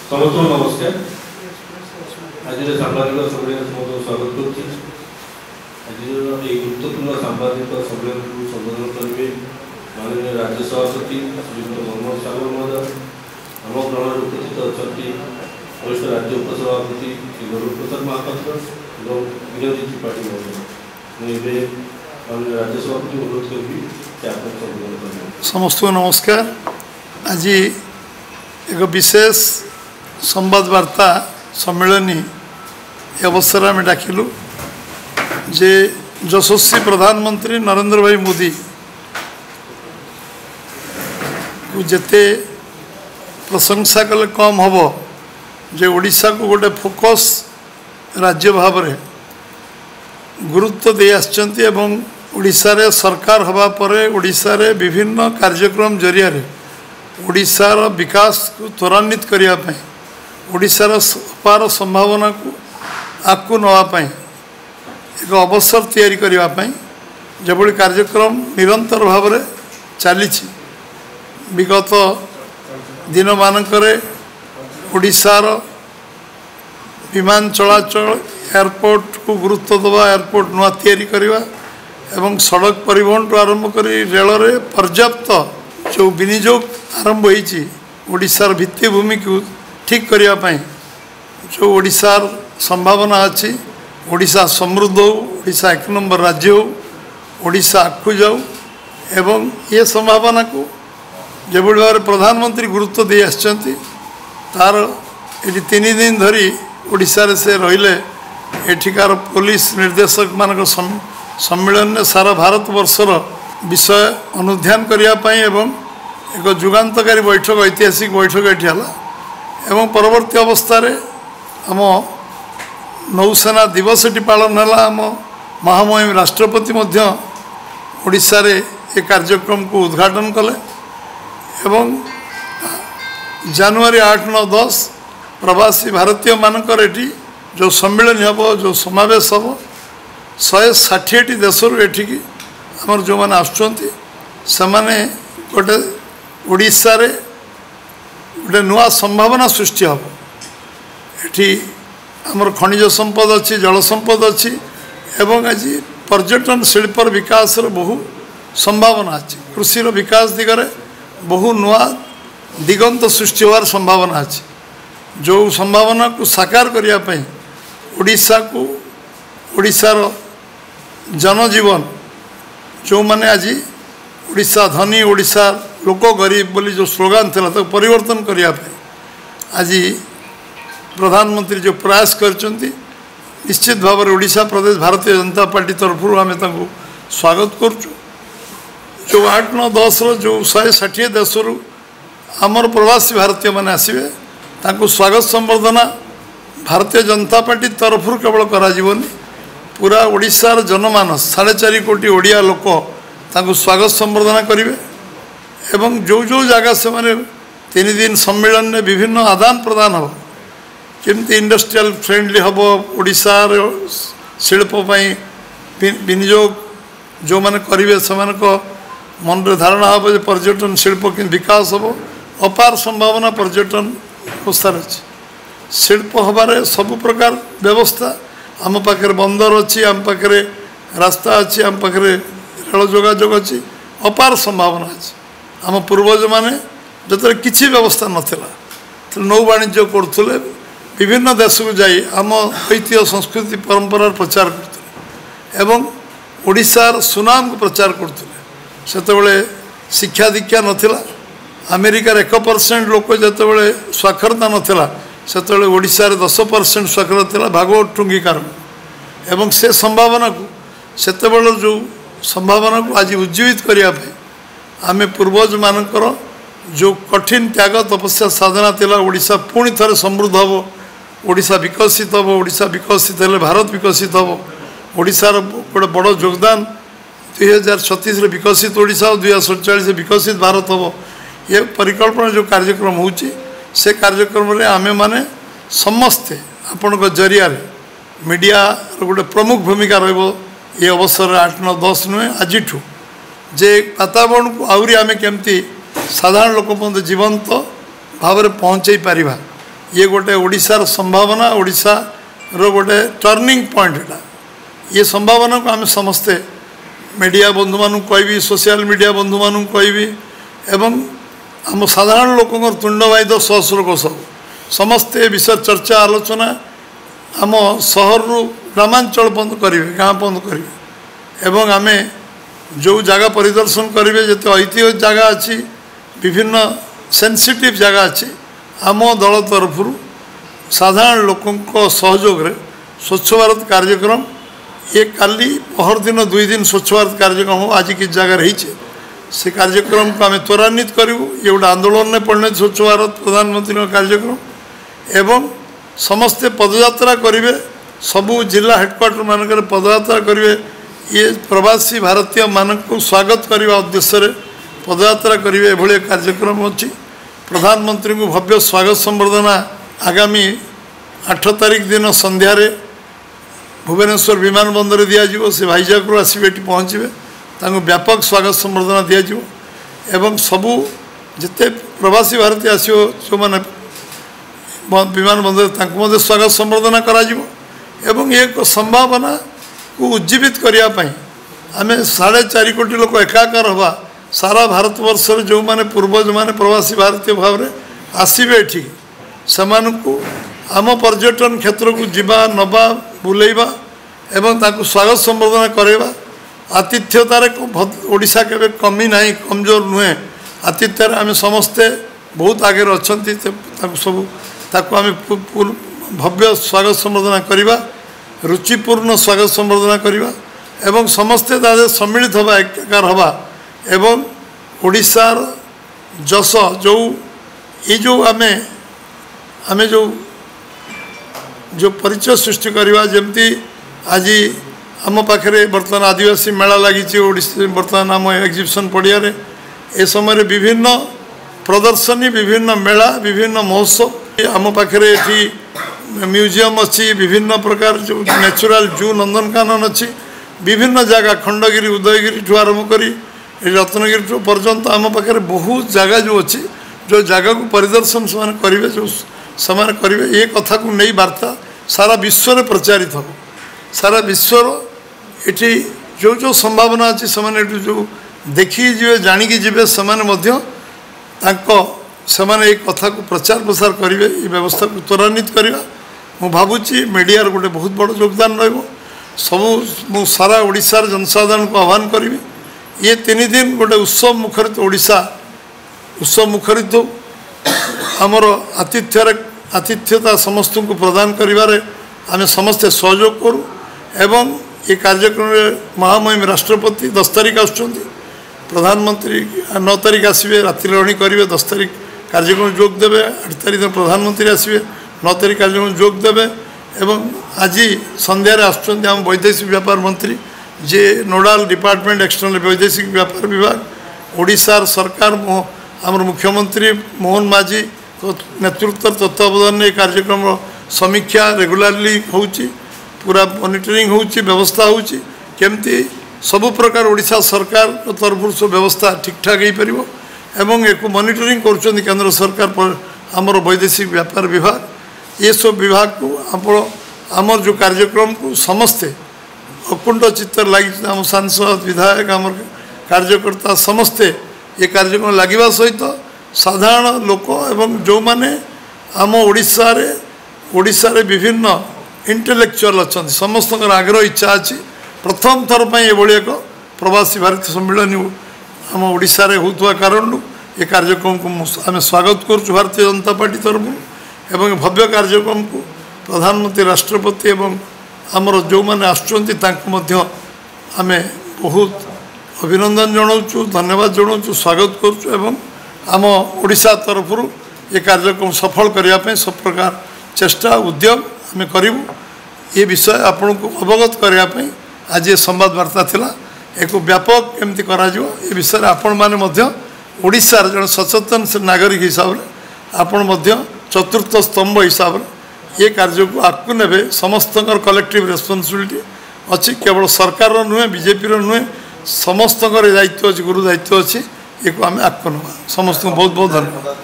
समस्त नमस्कार। आज सांबादिक सम्मेलन स्वागत करुच्ची। आज गुरुत्वपूर्ण सांबादिक सम्मेलन को संबोधन करेंगे माननीय राज्य सभापति श्रीयुक्त मोहम्मद सागर महोदय। आम ग्रहण उपस्थित अच्छा वरिष्ठ राज्य उपसभापति श्री गौरव प्रसाद महापात्र और विनोदी त्रिपाठी महोदय। मुझे माननीय राज्य सभापति अनुरोध करी संबोधन करेंगे। समस्त नमस्कार। आज एक विशेष संवाद वार्ता सम्मेलनी अवसर में डाकिलु जे यशस्वी प्रधानमंत्री नरेंद्र भाई मोदी को जेते प्रशंसा कले कम हम जे ओडिशा को गोटे फोकस राज्य भाव में गुरुत्व दे आछंती एवं ओडिशा रे सरकार हवा परे ओडिशा रे विभिन्न कार्यक्रम जरिया रे ओडिशार विकास को त्वरान्वित करने ओडिशार अपार संभावना को आगू नापी एक अवसर तैयारी करने जबली कार्यक्रम निरंतर भाव में चली विगत दिन मानकरे ओडिशार विमान चलाचल एयरपोर्ट को गुरुत्व दवा एयरपोर्ट नुआ तैयारी करवा एवं सड़क परिवहन तो आरंभ कर रेल रे पर्याप्त जो विनियोग आरंभ होती ओडिशार भित्तिभूमि को ठीक करने जो ओडिशार संभावना अच्छी ओडिशा समृद्ध हो ओडिशा एक नंबर राज्य हो ओडिशा आगू जाऊ एवं ये संभावना को जो भाव प्रधानमंत्री गुरुत्व दे आछंती तार ये 3 दिन धरी ओडिशा रे से रहिले एठिकार पुलिस निर्देशक मानक सम्मेलन में सारा भारत वर्षर विषय अनुध्यान करने एवं एक जुगान्तकारी बैठक ऐतिहासिक बैठक ये एवं परवर्ती अवस्था रे आम नौसेना दिवस पालन है आम महामहिम राष्ट्रपति ओडिशा रे ये कार्यक्रम को उद्घाटन कले एवं जनवरी 8, 9, 10 प्रवासी भारतीय मानकर एटी जो सम्मेलन हम जो समावेश हम 160 देश एठिकी आमर जो मैंने आसुँच से गोटे ओडिशा रे गोटे नुआ संभावना सृष्टि हम एठी आमर खनिज संपद अच्छी जल संपद अच्छी एवं आज पर्यटन शिल्पर विकास बहु संभावना अच्छी कृषि विकास दिगरे बहु नुआ दिगंत सृष्टि होवार संभावना अच्छी जो संभावना को साकार करने ओडिशा को ओडिशार जनजीवन जो माने आज ओडिशा धनी ओडिशा लोक गरीब बोली जो स्लोगान था तो परिवर्तन करने आज प्रधानमंत्री जो प्रयास करचंती निश्चित भाव में ओडिशा प्रदेश भारतीय जनता पार्टी तरफ आम स्वागत करुचु जो 8, 9, 10 जो 160 देश आमर प्रवासी भारतीय माने आसवे तांको स्वागत संबर्धना भारतीय जनता पार्टी तरफ केवल करा पूरा ओडिशार जनमानस 4.5 कोटी ओडिया लोक तांको स्वागत संबर्धना करेंगे एवं जो जो जगह से माने 3 दिन सम्मेलन में विभिन्न आदान प्रदान हम केमती इंडस्ट्रियल फ्रेंडली हम ओडिशार शिल्प विनियोग जो मैंने करेंगे से मन रे धारणा हम जो पर्यटन शिल्प के विकास हम अपार संभावना पर्यटन अवस्था अच्छी शिल्प हबार सब प्रकार व्यवस्था आम पाखे बंदर अच्छी आम पाखे रास्ता अच्छी आम पाखे रेल जोगाजोग अच्छी अपार संभावना अच्छी आम पूर्वज माने जो किसी व्यवस्था नाला तो नौ वाणिज्य करुले विभिन्न देश को जाई आम ऐतिह्य संस्कृति परंपरार प्रचार करते एवं ओडिशार सुनाम को प्रचार करते से शिक्षा दीक्षा नाला अमेरिकार 1% लोक जो साक्षरता नाला से ओडिशार 10% साक्षरता भागवत टुंगी कारण एवं से संभावना को सेतेबेल जो संभावना को आज उज्जीवित करने आम पूर्वज मानकर जो कठिन त्याग तपस्या साधना थिला ओडिशा पुणी थे समृद्ध हम ओडिशा विकसित हम ओडिशा विकसित हेले भारत विकसित हम ओडिशार गोटे बड़ योगदान 2036 विकसित ओडिशा और 2047 विकसित भारत हम ये परिकल्पना जो कार्यक्रम होची से कार्यक्रम रे आमे माने समस्ते आपण जरिया मीडिया गोटे प्रमुख भूमिका रहिबो ये अवसर 8, 9, 10 नुहे आज जे वातावरण को आहरी आम केमती साधारण लोक जीवंत भाव में पहुँचे पारिबा ये गोटे ओडिशार संभावना ओडिशार गोटे टर्निंग पॉइंट एटा ये संभावना को आम समस्ते मीडिया बंधु मानू कहबी सोशल मीडिया बंधु मानू कहबी एवं आम साधारण लोक तुंडवाद सहस्रोग सब समस्ते विषय चर्चा आलोचना आम सहर ग्रामांचल बंद करेंगे गाँ बंद करेंगे एवं आम जो जगह परिदर्शन करेंगे जिते ऐतिह्य जगह अच्छी विभिन्न सेंसिटिव जगह अच्छी आम दल तरफ साधारण लोकों सहयोग स्वच्छ भारत कार्यक्रम ये काली पहर दिन 2 दिन स्वच्छ भारत कार्यक्रम हो आज किस जगह रही से कार्यक्रम को आम त्वरान्वित करूँ ये गोटे आंदोलन में पड़ने स्वच्छ भारत प्रधानमंत्री कार्यक्रम एवं समस्ते पदयात्रा करेंगे सबू जिला हेडक्वार्टर मानक पदयात्रा करेंगे ये प्रवासी भारतीय मानक को स्वागत करने उद्देश्य पदयात्रा करेंगे एभली कार्यक्रम अच्छी प्रधानमंत्री को भव्य स्वागत संबर्धना आगामी 8 तारिख दिन संध्यारे भुवनेश्वर विमान बंदर दिज्व से भाईजाग आसवे पहुँचे तांको व्यापक स्वागत संबर्धना दिज्व एवं सबू जिते प्रवासी भारतीय आसो जो मैंने विमान बंदर तांको स्वागत संबर्धना करा एवं एक संभावना को उज्जीवित करने आम 4.5 कोटी लोक एकाकार हवा सारा भारत वर्ष जो माने पूर्वज माने प्रवासी भारतीय भाव में आसवे एठी को आम पर्यटन क्षेत्र को जीवा नवा बुलेवा एवं ताकू स्वागत संबर्धना करवा आतिथ्यतार ओडिशा केबे कमी नहीं कमजोर नुहे आतिथ्य आम समस्ते बहुत आगे अच्छा सब आम भव्य स्वागत संबर्धना करवा रुचिपूर्ण स्वागत संबर्धना करवा एवं समस्ते तादे सम्मिलित हवा एकाकार हवा एवं ओडिशार जस जो ये जो आमे जो परिचय सृष्टि करवा जमती आज आम पाखे बर्तमान आदिवासी मेला लगी बर्तमान आम एग्जिबिशन पड़िया ए समय विभिन्न प्रदर्शनी विभिन्न मेला विभिन्न महोत्सव आम पाखे ये म्यूजियम अच्छी विभिन्न प्रकार जो नेचुरल जू नंदनकानन अच्छी विभिन्न जगह खंडगिरी उदयगिरी ठू आरंभ कर रत्नगिरी पर्यंत आम पाखे बहुत जगह जो अच्छी जो जगह को परिदर्शन से करेंगे जो से करेंगे ये कथा को नहीं वार्ता सारा विश्व में प्रचारित हो सारा विश्वर ये जो जो संभावना अच्छी से जो देखी जी जाणिकी जी से कथा को प्रचार प्रसार करेंगे ये व्यवस्था को त्वरान्वित करवा मु भावुची मीडियार गोटे बहुत बड़ योगदान सबू मु सारा ओडिशार जनसाधारण को आह्वान करी ये 3 दिन गोटे उत्सव मुखरित ओडिशा उत्सव मुखरित हो आमर आतिथ्यता समस्त को प्रदान करिबारे आमे समस्ते सहयोग करूँ एवं ये कार्यक्रम महामहिम राष्ट्रपति 10 तारिख आसुचंती प्रधानमंत्री 9 तारिख आसवे रात्रि रही करेंगे 10 तारिख कार्यक्रम जोग देवे 8 तारिख प्रधानमंत्री आसवे 9 तारिख कार्यक्रम जोग देवे एवं आज संध्यारे आसुचंती आम वैदेशिक व्यापार मंत्री जे नोडाल डिपार्टमेंट एक्सटर्नल वैदेशिक व्यापार विभाग ओडिशार सरकार आमर मुख्यमंत्री मोहन माझी नेतृत्व तत्वावधान ये कार्यक्रम समीक्षा रेगुलारली होची पूरा मॉनिटरिंग होची व्यवस्था होची केमती सबु प्रकार ओडिशा सरकार तरफ सब व्यवस्था ठीक ठाक हो पार एवं एक मॉनिटरिंग कर केंद्र सरकार पर आमर वैदेशिक व्यापार विभाग ये सब विभाग को आमर जो कार्यक्रम को समस्ते अकुंठ चित्तर लगी आम सांसद विधायक आम कार्यकर्ता समस्ते ये कार्यक्रम लगे सहित साधारण लोक एवं जो माने आम ओडिशा रे विभिन्न इंटेलेक्चुअल अच्छा समस्त आग्रह इच्छा अच्छी प्रथम थर पर ये एक प्रवासी भारतीय सम्मेलन आम ओडिशा रे होता कारण ये कार्यक्रम को आम स्वागत करुँ भारतीय जनता पार्टी तरफ एवं भव्य कार्यक्रम को प्रधानमंत्री राष्ट्रपति एवं आमर जो मैंने आमे बहुत अभिनंदन जनाऊँ धन्यवाद जनाऊँ स्वागत करुँ एवं आम ओडिशा तरफ ये कार्यक्रम सफल करने सब प्रकार चेष्टा उद्यम आम करूँ ये विषय आपण को अवगत करने आज ये संवाद वार्ता थिला एक व्यापक केमती करा ये विषय आपण माने ओडिशार जन सचेतन नागरिक हिसाब से आपण चतुर्थ स्तंभ हिसाब से ये कार्य को आगू ने समस्त कलेक्टिव रेस्पॉन्सिबिलिटी अच्छी केवल सरकार नुहे बीजेपी नुहे समस्त दायित्व अच्छी गुरु दायित्व अच्छी ये आम आगू ना समस्त बहुत बहुत धन्यवाद।